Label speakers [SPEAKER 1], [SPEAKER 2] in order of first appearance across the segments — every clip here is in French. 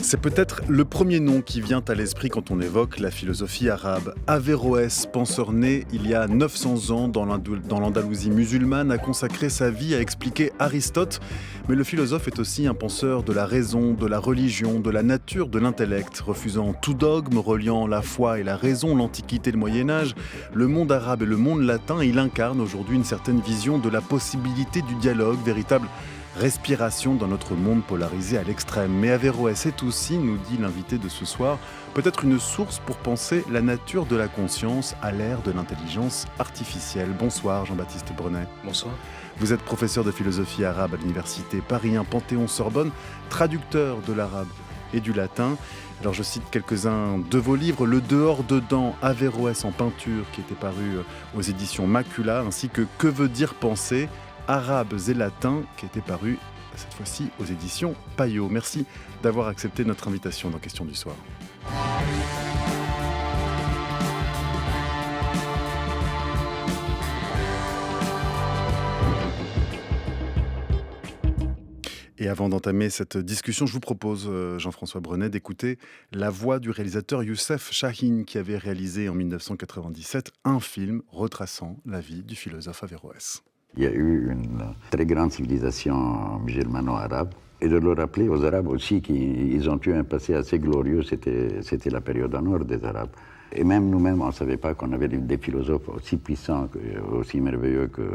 [SPEAKER 1] C'est peut-être le premier nom qui vient à l'esprit quand on évoque la philosophie arabe. Averroès, penseur né il y a 900 ans dans l'Andalousie musulmane, a consacré sa vie à expliquer Aristote. Mais le philosophe est aussi un penseur de la raison, de la religion, de la nature, de l'intellect. Refusant tout dogme, reliant la foi et la raison, l'Antiquité et le Moyen-Âge, le monde arabe et le monde latin, il incarne aujourd'hui une certaine vision de la possibilité du dialogue, véritable respiration dans notre monde polarisé à l'extrême. Mais Averroès est aussi, nous dit l'invité de ce soir, peut-être une source pour penser la nature de la conscience à l'ère de l'intelligence artificielle. Bonsoir Jean-Baptiste Brenet.
[SPEAKER 2] Bonsoir.
[SPEAKER 1] Vous êtes professeur de philosophie arabe à l'université Paris 1 Panthéon-Sorbonne, traducteur de l'arabe et du latin. Alors je cite quelques-uns de vos livres, Le dehors-dedans, Averroès en peinture, qui était paru aux éditions Macula, ainsi que veut dire penser, Arabes et latins, qui était paru cette fois-ci aux éditions Payot. Merci d'avoir accepté notre invitation dans Question du soir. Et avant d'entamer cette discussion, je vous propose, Jean-François Brenet, d'écouter la voix du réalisateur Youssef Chahine, qui avait réalisé en 1997 un film retraçant la vie du philosophe Averroès.
[SPEAKER 3] Il y a eu une très grande civilisation musulmano-arabe. Et de le rappeler aux Arabes aussi qu'ils ont eu un passé assez glorieux, c'était la période en or des Arabes. Et même nous-mêmes, on ne savait pas qu'on avait des philosophes aussi puissants, aussi merveilleux que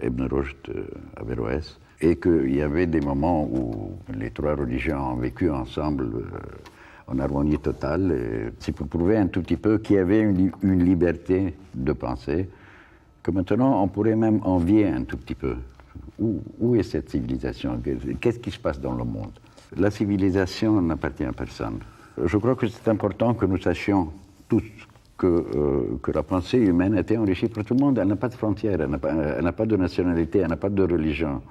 [SPEAKER 3] Ibn Rushd, Averroès. Et qu'il y avait des moments où les trois religions ont vécu ensemble en harmonie totale. C'est pour prouver un tout petit peu qu'il y avait une liberté de penser, que maintenant on pourrait même envier un tout petit peu. Où est cette civilisation? Qu'est-ce qui se passe dans le monde? La civilisation n'appartient à personne. Je crois que c'est important que nous sachions tous que la pensée humaine a été enrichie par tout le monde. Elle n'a pas de frontières, elle n'a pas de nationalité, elle n'a pas de religion.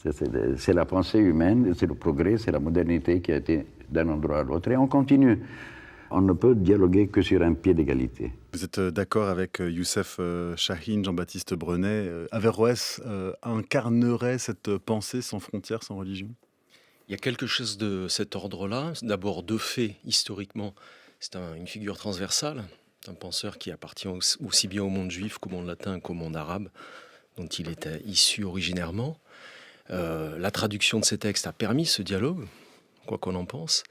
[SPEAKER 3] C'est la pensée humaine, c'est le progrès, c'est la modernité qui a été d'un endroit à l'autre. Et on continue. On ne peut dialoguer que sur un pied d'égalité.
[SPEAKER 1] Vous êtes d'accord avec Youssef Chahine, Jean-Baptiste Brenet. Averroès incarnerait cette pensée sans frontières, sans religion?
[SPEAKER 2] Il y a quelque chose de cet ordre-là. D'abord, de fait, historiquement, c'est une figure transversale. C'est un penseur qui appartient aussi bien au monde juif qu'au monde latin qu'au monde arabe, dont il était issu originairement. La traduction de ces textes a permis ce dialogue, quoi qu'on en pense.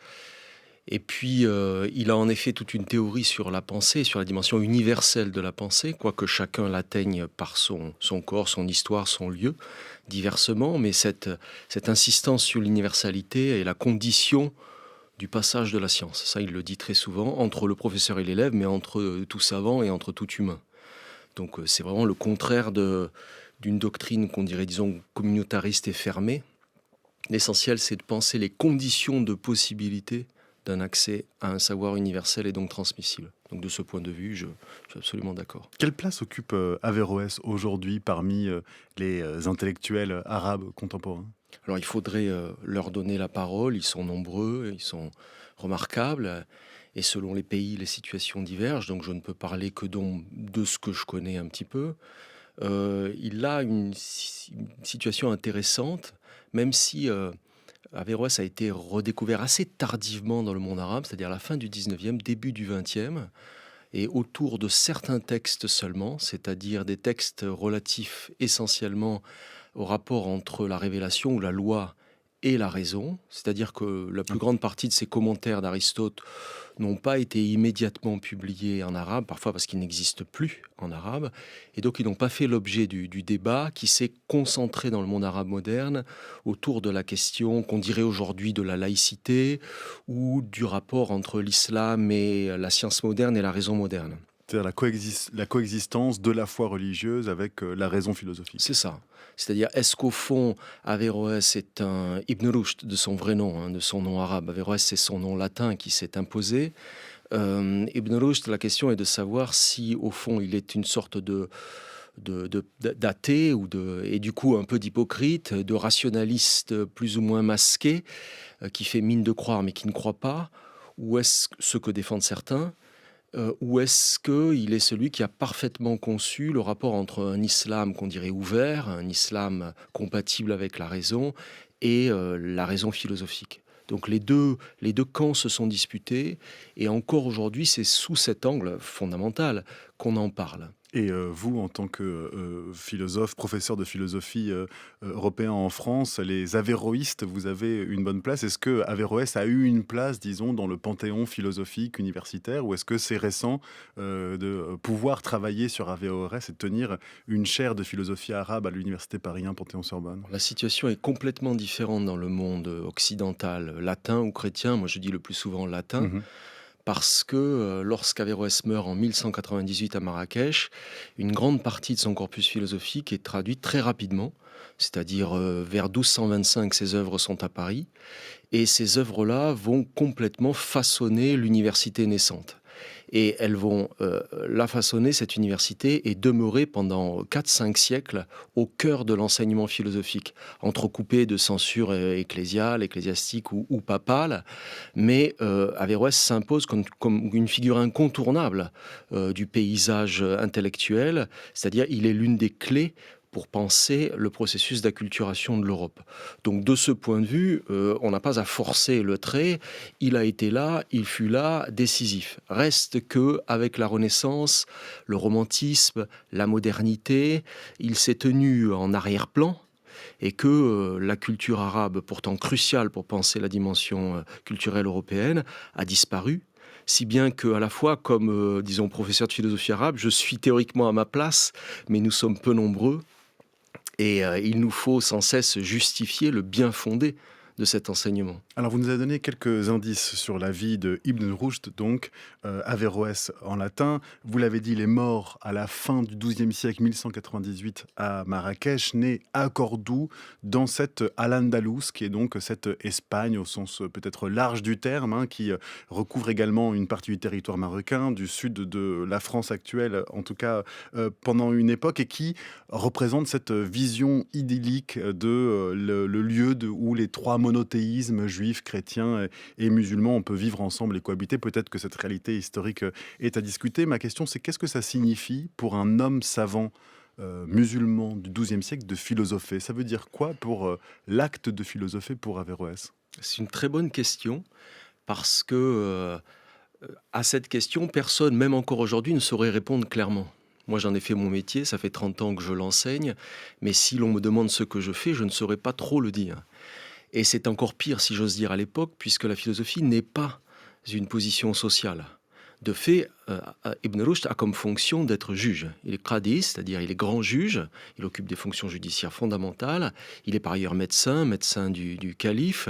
[SPEAKER 2] Et puis, il a en effet toute une théorie sur la pensée, sur la dimension universelle de la pensée, quoique chacun l'atteigne par son corps, son histoire, son lieu, diversement. Mais cette insistance sur l'universalité est la condition du passage de la science. Ça, il le dit très souvent, entre le professeur et l'élève, mais entre tout savant et entre tout humain. Donc, c'est vraiment le contraire d'une doctrine qu'on dirait, disons, communautariste et fermée. L'essentiel, c'est de penser les conditions de possibilité d'un accès à un savoir universel et donc transmissible. Donc de ce point de vue, je suis absolument d'accord.
[SPEAKER 1] Quelle place occupe Averroès aujourd'hui parmi les intellectuels arabes contemporains?
[SPEAKER 2] Alors il faudrait leur donner la parole, ils sont nombreux, ils sont remarquables, et selon les pays, les situations divergent, donc je ne peux parler que de ce que je connais un petit peu. Il a une situation intéressante, même si Averroès a été redécouvert assez tardivement dans le monde arabe, c'est-à-dire à la fin du 19e, début du 20e, et autour de certains textes seulement, c'est-à-dire des textes relatifs essentiellement au rapport entre la révélation ou la loi et la raison, c'est-à-dire que la plus grande partie de ces commentaires d'Aristote n'ont pas été immédiatement publiés en arabe, parfois parce qu'ils n'existent plus en arabe, et donc ils n'ont pas fait l'objet du débat qui s'est concentré dans le monde arabe moderne autour de la question qu'on dirait aujourd'hui de la laïcité ou du rapport entre l'islam et la science moderne et la raison moderne.
[SPEAKER 1] C'est-à-dire la coexistence de la foi religieuse avec la raison philosophique.
[SPEAKER 2] C'est ça. C'est-à-dire, est-ce qu'au fond, Averroès est un Ibn Rushd de son vrai nom, de son nom arabe? Averroès, c'est son nom latin qui s'est imposé. Ibn Rushd, la question est de savoir si, au fond, il est une sorte d'athée et du coup un peu d'hypocrite, de rationaliste plus ou moins masqué, qui fait mine de croire mais qui ne croit pas, ou est-ce ce que défendent certains? Ou est-ce qu'il est celui qui a parfaitement conçu le rapport entre un islam qu'on dirait ouvert, un islam compatible avec la raison et la raison philosophique? Donc les deux camps se sont disputés, et encore aujourd'hui, c'est sous cet angle fondamental qu'on en parle.
[SPEAKER 1] Et vous, en tant que philosophe, professeur de philosophie européen en France, les avéroïstes, vous avez une bonne place. Est-ce que Averroès a eu une place, disons, dans le panthéon philosophique universitaire, ou est-ce que c'est récent de pouvoir travailler sur Averroès et de tenir une chaire de philosophie arabe à l'université Paris 1 Panthéon-Sorbonne?
[SPEAKER 2] La situation est complètement différente dans le monde occidental, latin ou chrétien. Moi, je dis le plus souvent latin.
[SPEAKER 1] Mhm.
[SPEAKER 2] Parce que lorsqu'Averroès meurt en 1198 à Marrakech, une grande partie de son corpus philosophique est traduite très rapidement, c'est-à-dire vers 1225, ses œuvres sont à Paris, et ces œuvres-là vont complètement façonner l'université naissante. Et elles vont la façonner, cette université, et demeurer pendant 4-5 siècles au cœur de l'enseignement philosophique, entrecoupé de censure ecclésiastique ou papale. Mais Averroès s'impose comme une figure incontournable du paysage intellectuel, c'est-à-dire il est l'une des clés pour penser le processus d'acculturation de l'Europe. Donc de ce point de vue, on n'a pas à forcer le trait, il a été là, il fut là, décisif. Reste que avec la Renaissance, le romantisme, la modernité, il s'est tenu en arrière-plan, et que la culture arabe, pourtant cruciale pour penser la dimension culturelle européenne, a disparu. Si bien qu'à la fois, comme, disons, professeur de philosophie arabe, je suis théoriquement à ma place, mais nous sommes peu nombreux. Et il nous faut sans cesse justifier le bien fondé de cet enseignement.
[SPEAKER 1] Alors, vous nous avez donné quelques indices sur la vie de Ibn Rushd, donc Averroès en latin. Vous l'avez dit, il est mort à la fin du XIIe siècle, 1198, à Marrakech, né à Cordoue, dans cette Al-Andalus, qui est donc cette Espagne au sens peut-être large du terme, hein, qui recouvre également une partie du territoire marocain, du sud de la France actuelle, en tout cas pendant une époque, et qui représente cette vision idyllique de le lieu où les trois monothéismes, juifs, chrétiens et musulmans, on peut vivre ensemble et cohabiter. Peut-être que cette réalité historique est à discuter. Ma question, c'est qu'est-ce que ça signifie pour un homme savant musulman du XIIe siècle de philosopher? Ça veut dire quoi pour l'acte de philosopher pour Averroès?
[SPEAKER 2] C'est une très bonne question, parce que à cette question, personne, même encore aujourd'hui, ne saurait répondre clairement. Moi, j'en ai fait mon métier, ça fait 30 ans que je l'enseigne, mais si l'on me demande ce que je fais, je ne saurais pas trop le dire. Et c'est encore pire, si j'ose dire, à l'époque, puisque la philosophie n'est pas une position sociale. De fait, Ibn Rushd a comme fonction d'être juge. Il est qadi, c'est-à-dire il est grand juge, il occupe des fonctions judiciaires fondamentales, il est par ailleurs médecin du calife,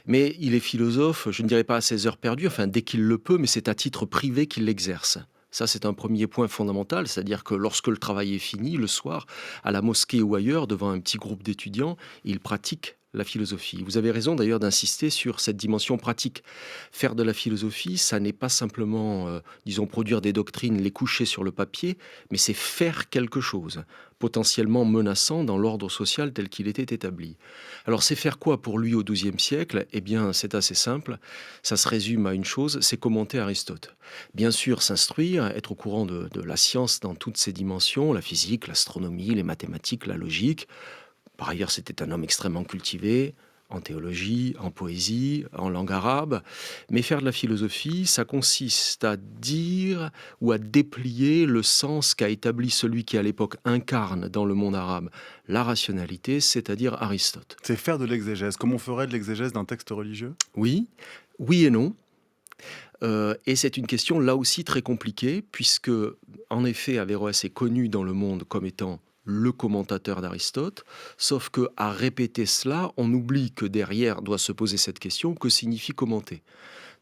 [SPEAKER 2] mais il est philosophe, je ne dirais pas à ses heures perdues, enfin dès qu'il le peut, mais c'est à titre privé qu'il l'exerce. Ça, c'est un premier point fondamental, c'est-à-dire que lorsque le travail est fini, le soir, à la mosquée ou ailleurs, devant un petit groupe d'étudiants, il pratique la philosophie. Vous avez raison d'ailleurs d'insister sur cette dimension pratique. Faire de la philosophie, ça n'est pas simplement, disons, produire des doctrines, les coucher sur le papier, mais c'est faire quelque chose, potentiellement menaçant dans l'ordre social tel qu'il était établi. Alors c'est faire quoi pour lui au XIIe siècle? Eh bien, c'est assez simple. Ça se résume à une chose, c'est commenter Aristote. Bien sûr, s'instruire, être au courant de la science dans toutes ses dimensions, la physique, l'astronomie, les mathématiques, la logique. Par ailleurs, c'était un homme extrêmement cultivé, en théologie, en poésie, en langue arabe. Mais faire de la philosophie, ça consiste à dire ou à déplier le sens qu'a établi celui qui, à l'époque, incarne dans le monde arabe la rationalité, c'est-à-dire Aristote.
[SPEAKER 1] C'est faire de l'exégèse, comme on ferait de l'exégèse d'un texte religieux?
[SPEAKER 2] Oui, oui et non. Et c'est une question là aussi très compliquée, puisque, en effet, Averroès est connu dans le monde comme étant le commentateur d'Aristote, sauf que à répéter cela, on oublie que derrière doit se poser cette question, que signifie commenter?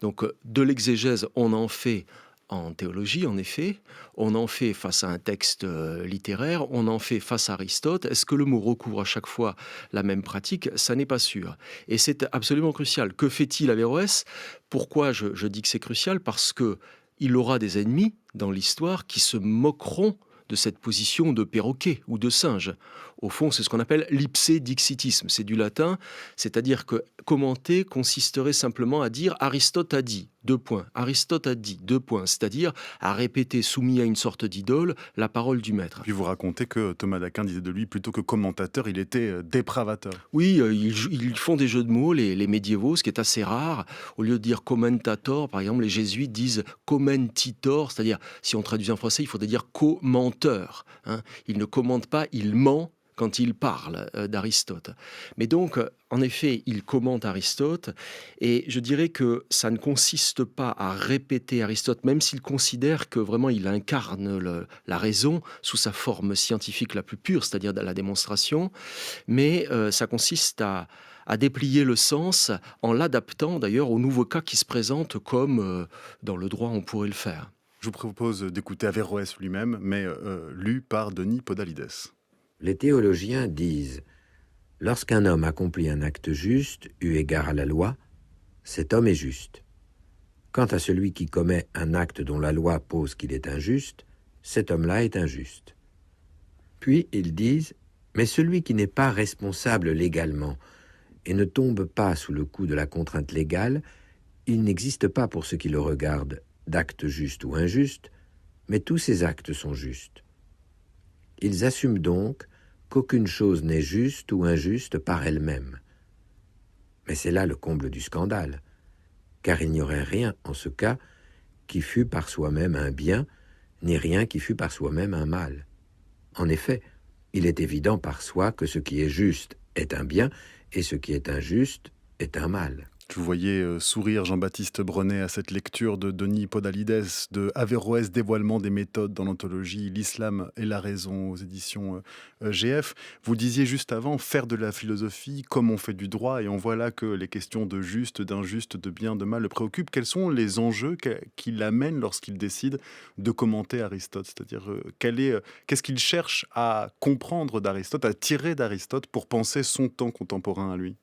[SPEAKER 2] Donc de l'exégèse, on en fait en théologie, en effet, on en fait face à un texte littéraire, on en fait face à Aristote. Est-ce que le mot recouvre à chaque fois la même pratique? Ça n'est pas sûr. Et c'est absolument crucial. Que fait-il Averroès? Pourquoi je dis que c'est crucial? Parce que il aura des ennemis dans l'histoire qui se moqueront de cette position de perroquet ou de singe. Au fond, c'est ce qu'on appelle l'ipsédixitisme. C'est du latin, c'est-à-dire que commenter consisterait simplement à dire Aristote a dit, deux points. Aristote a dit, deux points. C'est-à-dire à répéter, soumis à une sorte d'idole, la parole du maître.
[SPEAKER 1] Puis vous racontez que Thomas d'Aquin disait de lui, plutôt que commentateur, il était dépravateur.
[SPEAKER 2] Oui, ils font des jeux de mots, les médiévaux, ce qui est assez rare. Au lieu de dire commentator, par exemple, les jésuites disent commentitor, c'est-à-dire, si on traduit en français, il faudrait dire commenteur. Hein. Il ne commente pas, il ment quand il parle d'Aristote. Mais donc, en effet, il commente Aristote, et je dirais que ça ne consiste pas à répéter Aristote, même s'il considère que vraiment il incarne la raison sous sa forme scientifique la plus pure, c'est-à-dire la démonstration, mais ça consiste à déplier le sens en l'adaptant d'ailleurs aux nouveaux cas qui se présentent comme dans le droit on pourrait le faire.
[SPEAKER 1] Je vous propose d'écouter Averroès lui-même, mais lu par Denis Podalides.
[SPEAKER 4] Les théologiens disent « Lorsqu'un homme accomplit un acte juste, eu égard à la loi, cet homme est juste. Quant à celui qui commet un acte dont la loi pose qu'il est injuste, cet homme-là est injuste. » Puis ils disent « Mais celui qui n'est pas responsable légalement et ne tombe pas sous le coup de la contrainte légale, il n'existe pas pour ce qui le regarde d'acte juste ou injuste, mais tous ces actes sont justes. Ils assument donc qu'aucune chose n'est juste ou injuste par elle-même. Mais c'est là le comble du scandale, car il n'y aurait rien en ce cas qui fût par soi-même un bien, ni rien qui fût par soi-même un mal. En effet, il est évident par soi que ce qui est juste est un bien, et ce qui est injuste est un mal.
[SPEAKER 1] Je vous voyais sourire, Jean-Baptiste Brenet, à cette lecture de Denis Podalides, de Averroès, dévoilement des méthodes dans l'anthologie L'Islam et la raison aux éditions GF. Vous disiez juste avant, faire de la philosophie comme on fait du droit, et on voit là que les questions de juste, d'injuste, de bien, de mal le préoccupent. Quels sont les enjeux qui l'amènent lorsqu'il décide de commenter Aristote ? C'est-à-dire, qu'est-ce qu'il cherche à comprendre d'Aristote, à tirer d'Aristote pour penser son temps contemporain à lui ?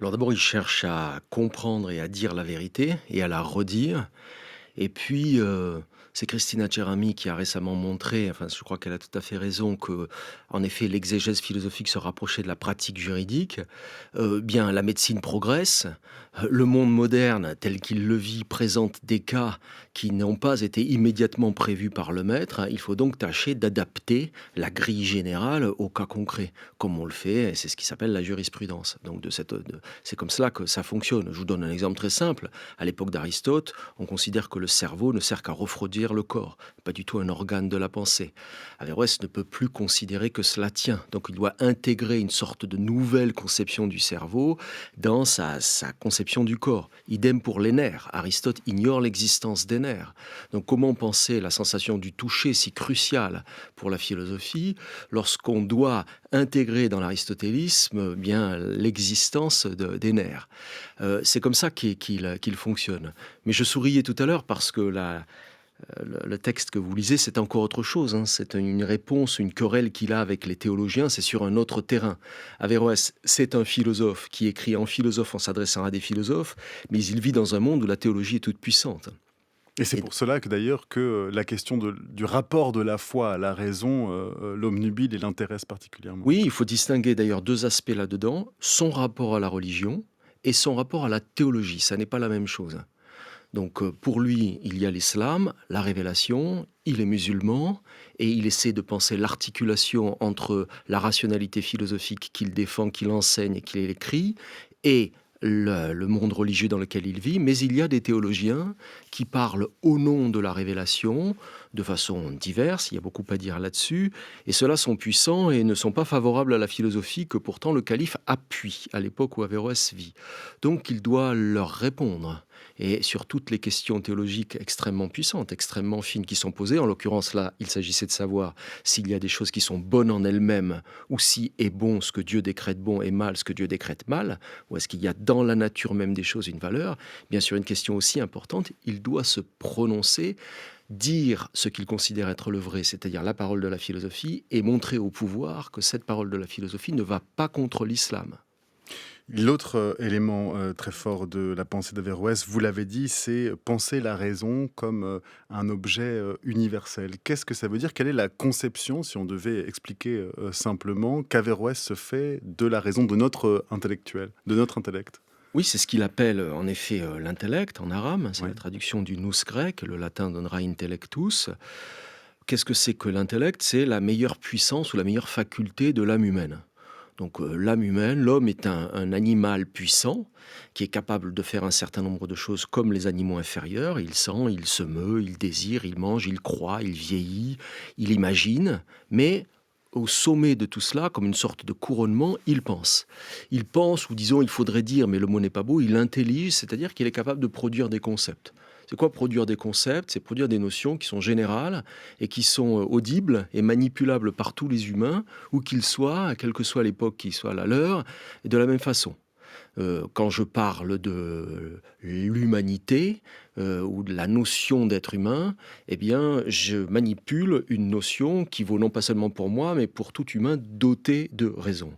[SPEAKER 2] Alors d'abord, il cherche à comprendre et à dire la vérité et à la redire. Et puis, c'est Christina Cerami qui a récemment montré, enfin je crois qu'elle a tout à fait raison, que en effet l'exégèse philosophique se rapprochait de la pratique juridique. Bien, la médecine progresse, le monde moderne tel qu'il le vit présente des cas qui n'ont pas été immédiatement prévus par le maître. Il faut donc tâcher d'adapter la grille générale au cas concret, comme on le fait, et c'est ce qui s'appelle la jurisprudence. Donc c'est comme cela que ça fonctionne. Je vous donne un exemple très simple. À l'époque d'Aristote, on considère que le cerveau ne sert qu'à refroidir le corps, pas du tout un organe de la pensée. Averroès ne peut plus considérer que cela tient, donc il doit intégrer une sorte de nouvelle conception du cerveau dans sa conception du corps. Idem pour les nerfs. Aristote ignore l'existence des nerfs. Donc comment penser la sensation du toucher si cruciale pour la philosophie lorsqu'on doit intégrer dans l'aristotélisme bien l'existence des nerfs. C'est comme ça qu'il fonctionne. Mais je souriais tout à l'heure parce que le texte que vous lisez, c'est encore autre chose. Hein. C'est une réponse, une querelle qu'il a avec les théologiens, c'est sur un autre terrain. Averroès, c'est un philosophe qui écrit en philosophe en s'adressant à des philosophes, mais il vit dans un monde où la théologie est toute puissante.
[SPEAKER 1] Et c'est pour cela que d'ailleurs que la question du rapport de la foi à la raison l'obnubile et l'intéresse particulièrement.
[SPEAKER 2] Oui, il faut distinguer d'ailleurs deux aspects là-dedans, son rapport à la religion et son rapport à la théologie. Ça n'est pas la même chose. Donc pour lui, il y a l'islam, la révélation, il est musulman et il essaie de penser l'articulation entre la rationalité philosophique qu'il défend, qu'il enseigne et qu'il écrit et le monde religieux dans lequel il vit, mais il y a des théologiens qui parlent au nom de la révélation de façon diverse, il y a beaucoup à dire là-dessus, et ceux-là sont puissants et ne sont pas favorables à la philosophie que pourtant le calife appuie à l'époque où Averroès vit. Donc il doit leur répondre. Et sur toutes les questions théologiques extrêmement puissantes, extrêmement fines qui sont posées, en l'occurrence là, il s'agissait de savoir s'il y a des choses qui sont bonnes en elles-mêmes, ou si est bon ce que Dieu décrète bon et mal ce que Dieu décrète mal, ou est-ce qu'il y a dans la nature même des choses une valeur. Bien sûr, une question aussi importante, il doit se prononcer, dire ce qu'il considère être le vrai, c'est-à-dire la parole de la philosophie, et montrer au pouvoir que cette parole de la philosophie ne va pas contre l'islam.
[SPEAKER 1] L'autre élément très fort de la pensée d'Averroès, vous l'avez dit, c'est penser la raison comme un objet universel. Qu'est-ce que ça veut dire? Quelle est la conception, si on devait expliquer simplement, qu'Averroès se fait de la raison de notre intellectuel, de notre intellect?
[SPEAKER 2] Oui, c'est ce qu'il appelle en effet l'intellect en arabe. C'est
[SPEAKER 1] Oui.
[SPEAKER 2] la traduction du nous grec. Le latin donnera intellectus. Qu'est-ce que c'est que l'intellect? C'est la meilleure puissance ou la meilleure faculté de l'âme humaine. Donc l'âme humaine, l'homme est un animal puissant qui est capable de faire un certain nombre de choses comme les animaux inférieurs. Il sent, il se meut, il désire, il mange, il croit, il vieillit, il imagine, mais au sommet de tout cela, comme une sorte de couronnement, il pense. Il pense, ou disons, il faudrait dire, mais le mot n'est pas beau, il intellige, c'est-à-dire qu'il est capable de produire des concepts. C'est quoi produire des concepts? C'est produire des notions qui sont générales et qui sont audibles et manipulables par tous les humains, où qu'ils soient, quelle que soit l'époque qui soit la leur, et de la même façon. Quand je parle de l'humanité ou de la notion d'être humain, eh bien, je manipule une notion qui vaut non pas seulement pour moi, mais pour tout humain doté de raison.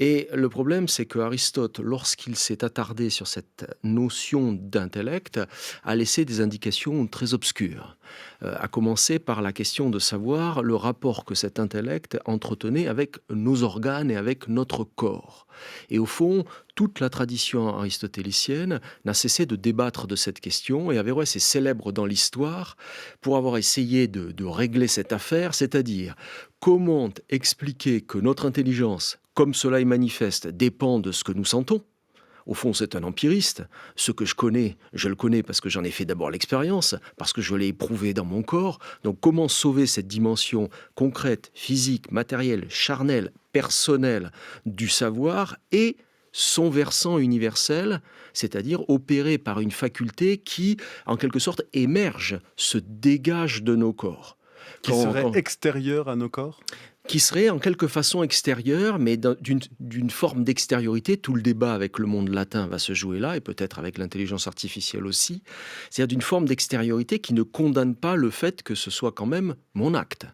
[SPEAKER 2] Et le problème, c'est que Aristote, lorsqu'il s'est attardé sur cette notion d'intellect, a laissé des indications très obscures. À commencer par la question de savoir le rapport que cet intellect entretenait avec nos organes et avec notre corps. Et au fond, toute la tradition aristotélicienne n'a cessé de débattre de cette question, et Averroès est célèbre dans l'histoire pour avoir essayé de régler cette affaire, c'est-à-dire comment expliquer que notre intelligence, comme cela est manifeste, dépend de ce que nous sentons. Au fond, c'est un empiriste. Ce que je connais, je le connais parce que j'en ai fait d'abord l'expérience, parce que je l'ai éprouvé dans mon corps. Donc comment sauver cette dimension concrète, physique, matérielle, charnelle, personnelle du savoir et son versant universel, c'est-à-dire opéré par une faculté qui, en quelque sorte, émerge, se dégage de nos corps.
[SPEAKER 1] Qui serait extérieur à nos corps?
[SPEAKER 2] Qui serait en quelque façon extérieur, mais d'une forme d'extériorité. Tout le débat avec le monde latin va se jouer là, et peut-être avec l'intelligence artificielle aussi. C'est-à-dire d'une forme d'extériorité qui ne condamne pas le fait que ce soit quand même mon acte.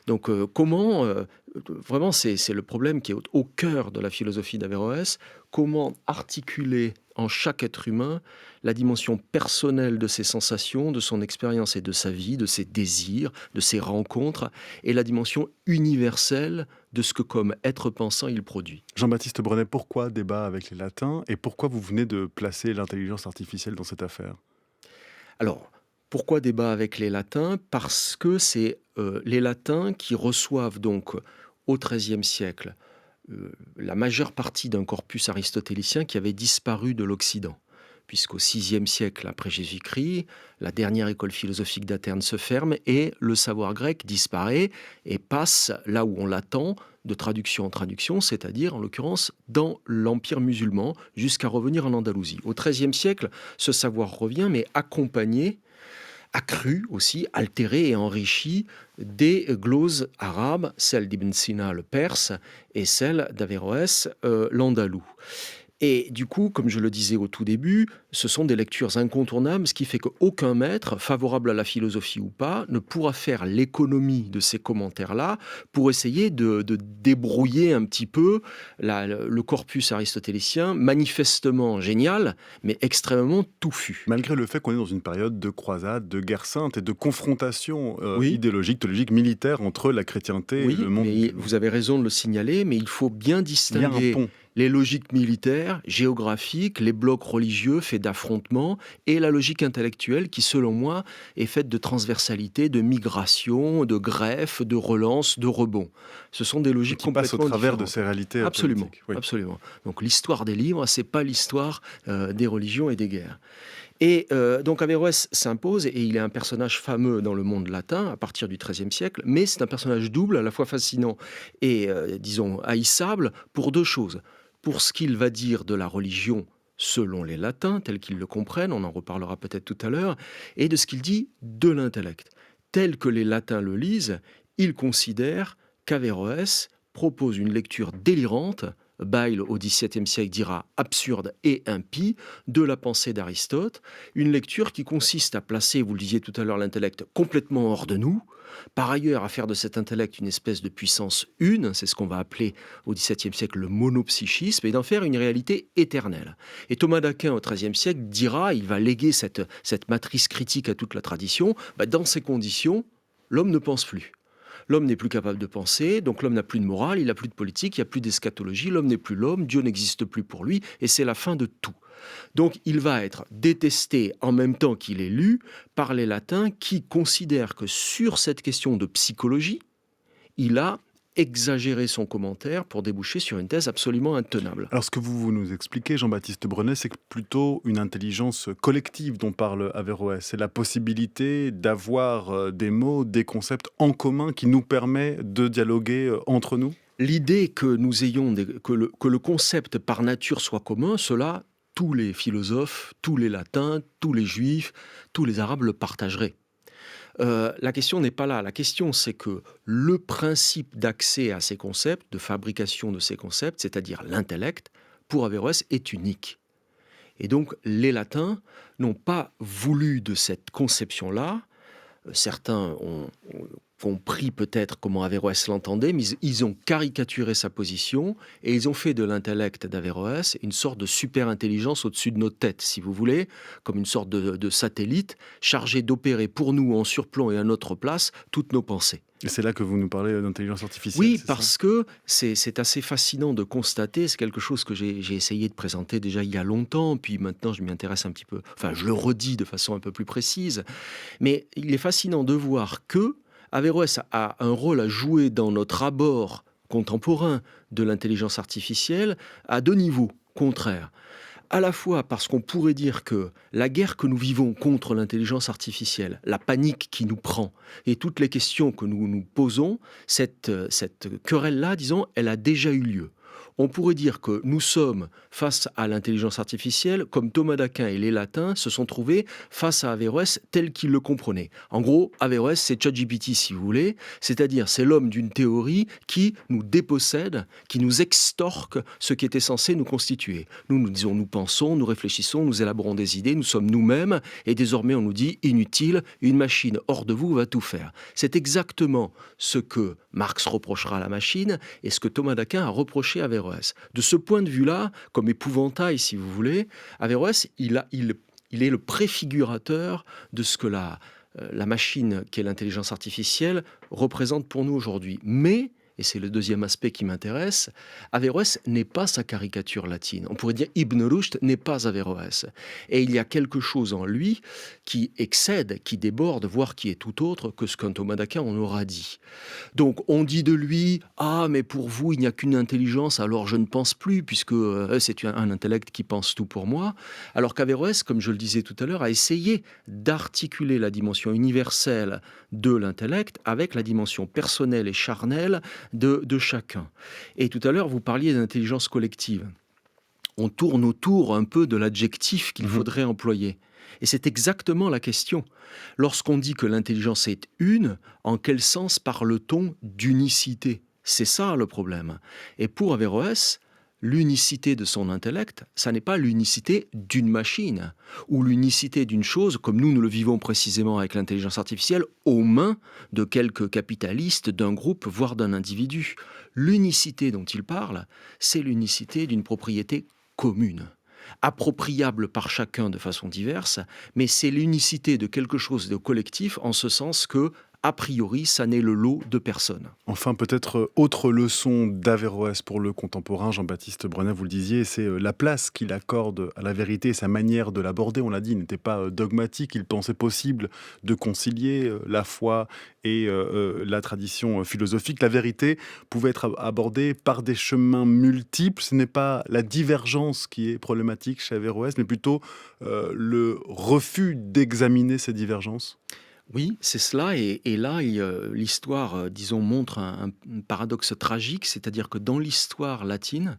[SPEAKER 2] Donc vraiment c'est le problème qui est au cœur de la philosophie d'Averroès, comment articuler en chaque être humain la dimension personnelle de ses sensations, de son expérience et de sa vie, de ses désirs, de ses rencontres, et la dimension universelle de ce que comme être pensant il produit.
[SPEAKER 1] Jean-Baptiste Brenet, pourquoi débat avec les latins et pourquoi vous venez de placer l'intelligence artificielle dans cette affaire?
[SPEAKER 2] Alors, pourquoi débat avec les latins? Parce que c'est les latins qui reçoivent donc au XIIIe siècle la majeure partie d'un corpus aristotélicien qui avait disparu de l'Occident. Puisqu'au VIe siècle après Jésus-Christ, la dernière école philosophique d'Athènes se ferme et le savoir grec disparaît et passe là où on l'attend, de traduction en traduction, c'est-à-dire en l'occurrence dans l'Empire musulman, jusqu'à revenir en Andalousie. Au XIIIe siècle, ce savoir revient, mais accompagné, accru aussi, altéré et enrichi des gloses arabes, celle d'Ibn Sina le perse et celle d'Averroès l'andalou. Et du coup, comme je le disais au tout début, ce sont des lectures incontournables, ce qui fait qu'aucun maître, favorable à la philosophie ou pas, ne pourra faire l'économie de ces commentaires-là pour essayer de débrouiller un petit peu le corpus aristotélicien, manifestement génial, mais extrêmement touffu.
[SPEAKER 1] Malgré le fait qu'on est dans une période de croisade, de guerre sainte et de confrontation
[SPEAKER 2] Oui.
[SPEAKER 1] idéologique, théologique, militaire entre la chrétienté et le monde.
[SPEAKER 2] Mais vous avez raison de le signaler, mais il faut bien
[SPEAKER 1] Il y a un
[SPEAKER 2] distinguer
[SPEAKER 1] pont.
[SPEAKER 2] les logiques militaires, géographiques, les blocs religieux faits d'affrontements et la logique intellectuelle qui, selon moi, est faite de transversalité, de migration, de greffe, de relance, de rebond. Ce sont des logiques
[SPEAKER 1] Qui passe au
[SPEAKER 2] complètement
[SPEAKER 1] travers de
[SPEAKER 2] différentes.
[SPEAKER 1] ces réalités
[SPEAKER 2] Absolument,
[SPEAKER 1] politiques. Oui.
[SPEAKER 2] absolument. Donc l'histoire des livres, c'est pas l'histoire des religions et des guerres. Et donc Averroès s'impose et il est un personnage fameux dans le monde latin à partir du XIIIe siècle, mais c'est un personnage double, à la fois fascinant et, disons, haïssable pour deux choses. Pour ce qu'il va dire de la religion selon les latins, tels qu'ils le comprennent, on en reparlera peut-être tout à l'heure, et de ce qu'il dit de l'intellect. Tel que les latins le lisent, ils considèrent qu'Averroès propose une lecture délirante Bayle, au XVIIe siècle, dira absurde et impie, de la pensée d'Aristote, une lecture qui consiste à placer, vous le disiez tout à l'heure, l'intellect complètement hors de nous, par ailleurs à faire de cet intellect une espèce de puissance une, c'est ce qu'on va appeler au XVIIe siècle le monopsychisme, et d'en faire une réalité éternelle. Et Thomas d'Aquin, au XIIIe siècle, dira, il va léguer cette matrice critique à toute la tradition, dans ces conditions, l'homme ne pense plus. L'homme n'est plus capable de penser, donc l'homme n'a plus de morale, il n'a plus de politique, il n'y a plus d'eschatologie, l'homme n'est plus l'homme, Dieu n'existe plus pour lui, et c'est la fin de tout. Donc il va être détesté en même temps qu'il est lu par les latins qui considèrent que sur cette question de psychologie, il a exagérer son commentaire pour déboucher sur une thèse absolument intenable.
[SPEAKER 1] Alors ce que vous nous expliquez, Jean-Baptiste Brenet, c'est plutôt une intelligence collective dont parle Averroès. C'est la possibilité d'avoir des mots, des concepts en commun qui nous permet de dialoguer entre nous.
[SPEAKER 2] L'idée que nous ayons, que le concept par nature soit commun, cela, tous les philosophes, tous les latins, tous les juifs, tous les arabes le partageraient. La question n'est pas là. La question, c'est que le principe d'accès à ces concepts, de fabrication de ces concepts, c'est-à-dire l'intellect, pour Averroès, est unique. Et donc, les latins n'ont pas voulu de cette conception-là. Certains ont compris peut-être comment Averroès l'entendait, mais ils ont caricaturé sa position et ils ont fait de l'intellect d'Averroès une sorte de super-intelligence au-dessus de nos têtes, si vous voulez, comme une sorte de satellite chargé d'opérer pour nous en surplomb et à notre place toutes nos pensées.
[SPEAKER 1] Et c'est là que vous nous parlez d'intelligence artificielle.
[SPEAKER 2] Oui, parce que c'est assez fascinant de constater, c'est quelque chose que j'ai essayé de présenter déjà il y a longtemps, puis maintenant je m'y intéresse un petit peu, enfin je le redis de façon un peu plus précise, mais il est fascinant de voir que Averroès a un rôle à jouer dans notre abord contemporain de l'intelligence artificielle à deux niveaux contraires. À la fois parce qu'on pourrait dire que la guerre que nous vivons contre l'intelligence artificielle, la panique qui nous prend et toutes les questions que nous nous posons, cette querelle-là, disons, elle a déjà eu lieu. On pourrait dire que nous sommes face à l'intelligence artificielle comme Thomas d'Aquin et les latins se sont trouvés face à Averroès tel qu'ils le comprenaient. En gros, Averroès, c'est ChatGPT si vous voulez, c'est-à-dire c'est l'homme d'une théorie qui nous dépossède, qui nous extorque ce qui était censé nous constituer. Nous disons, nous pensons, nous réfléchissons, nous élaborons des idées, nous sommes nous-mêmes et désormais on nous dit inutile, une machine hors de vous va tout faire. C'est exactement ce que Marx reprochera à la machine et ce que Thomas d'Aquin a reproché à Averroès. De ce point de vue-là, comme épouvantail, si vous voulez, Averroès, il est le préfigurateur de ce que la machine, qui est l'intelligence artificielle, représente pour nous aujourd'hui. Mais, et c'est le deuxième aspect qui m'intéresse, Averroès n'est pas sa caricature latine. On pourrait dire Ibn Rushd n'est pas Averroès. Et il y a quelque chose en lui qui excède, qui déborde, voire qui est tout autre que ce qu'un Thomas d'Aquin en aura dit. Donc on dit de lui « Ah, mais pour vous, il n'y a qu'une intelligence, alors je ne pense plus, puisque c'est un intellect qui pense tout pour moi. » Alors qu'Averroès, comme je le disais tout à l'heure, a essayé d'articuler la dimension universelle de l'intellect avec la dimension personnelle et charnelle de chacun. Et tout à l'heure, vous parliez d'intelligence collective. On tourne autour un peu de l'adjectif qu'il faudrait employer. Et c'est exactement la question. Lorsqu'on dit que l'intelligence est une, en quel sens parle-t-on d'unicité ? C'est ça le problème. Et pour Averroès, l'unicité de son intellect, ça n'est pas l'unicité d'une machine ou l'unicité d'une chose comme nous le vivons précisément avec l'intelligence artificielle aux mains de quelques capitalistes, d'un groupe, voire d'un individu. L'unicité dont il parle, c'est l'unicité d'une propriété commune, appropriable par chacun de façon diverse, mais c'est l'unicité de quelque chose de collectif en ce sens que a priori, ça n'est le lot de personnes.
[SPEAKER 1] Enfin, peut-être autre leçon d'Averroès pour le contemporain, Jean-Baptiste Brenet, vous le disiez, c'est la place qu'il accorde à la vérité et sa manière de l'aborder. On l'a dit, il n'était pas dogmatique, il pensait possible de concilier la foi et la tradition philosophique. La vérité pouvait être abordée par des chemins multiples. Ce n'est pas la divergence qui est problématique chez Averroès, mais plutôt le refus d'examiner ces divergences.
[SPEAKER 2] Oui, c'est cela. Et là, l'histoire, disons, montre un paradoxe tragique, c'est-à-dire que dans l'histoire latine,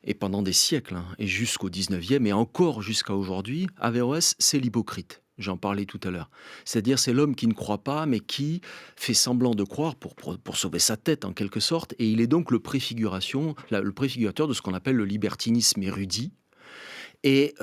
[SPEAKER 2] et pendant des siècles, et jusqu'au 19e, et encore jusqu'à aujourd'hui, Averroès, c'est l'hypocrite. j'en parlais tout à l'heure. C'est-à-dire c'est l'homme qui ne croit pas, mais qui fait semblant de croire pour sauver sa tête en quelque sorte, et il est donc le préfigurateur de ce qu'on appelle le libertinisme érudit, et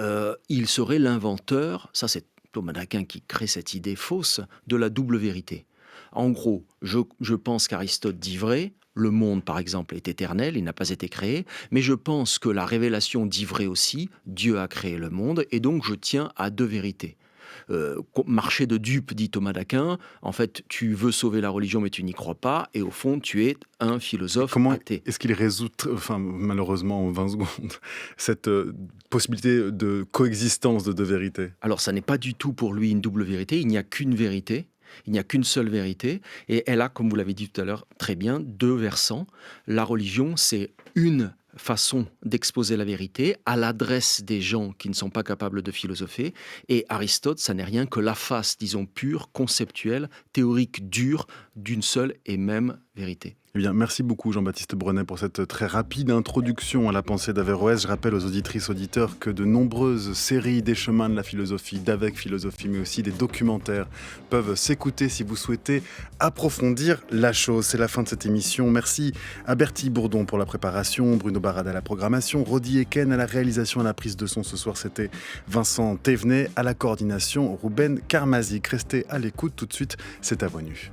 [SPEAKER 2] il serait l'inventeur, ça c'est Thomas d'Aquin qui crée cette idée fausse, de la double vérité. En gros, je pense qu'Aristote dit vrai, le monde par exemple est éternel, il n'a pas été créé, mais je pense que la révélation dit vrai aussi, Dieu a créé le monde, et donc je tiens à deux vérités. Marché de dupes, dit Thomas d'Aquin, en fait tu veux sauver la religion mais tu n'y crois pas, et au fond tu es un philosophe athée.
[SPEAKER 1] Est-ce qu'il résout, malheureusement en 20 secondes, cette possibilité de coexistence de deux vérités?
[SPEAKER 2] Alors ça n'est pas du tout pour lui une double vérité, il n'y a qu'une vérité. Il n'y a qu'une seule vérité, et elle a, comme vous l'avez dit tout à l'heure, très bien, deux versants. La religion, c'est une façon d'exposer la vérité à l'adresse des gens qui ne sont pas capables de philosopher, et Aristote, ça n'est rien que la face, disons, pure, conceptuelle, théorique, dure, d'une seule et même vérité.
[SPEAKER 1] Eh bien, merci beaucoup Jean-Baptiste Brenet pour cette très rapide introduction à la pensée d'Averroès. Je rappelle aux auditrices, auditeurs que de nombreuses séries des chemins de la philosophie, d'Avec Philosophie, mais aussi des documentaires peuvent s'écouter si vous souhaitez approfondir la chose. C'est la fin de cette émission. Merci à Bertie Bourdon pour la préparation, Bruno Barad à la programmation, Rodi Eken à la réalisation et à la prise de son. Ce soir, c'était Vincent Thévenet à la coordination, Ruben Karmazik. Restez à l'écoute tout de suite, c'est à Voix Nue.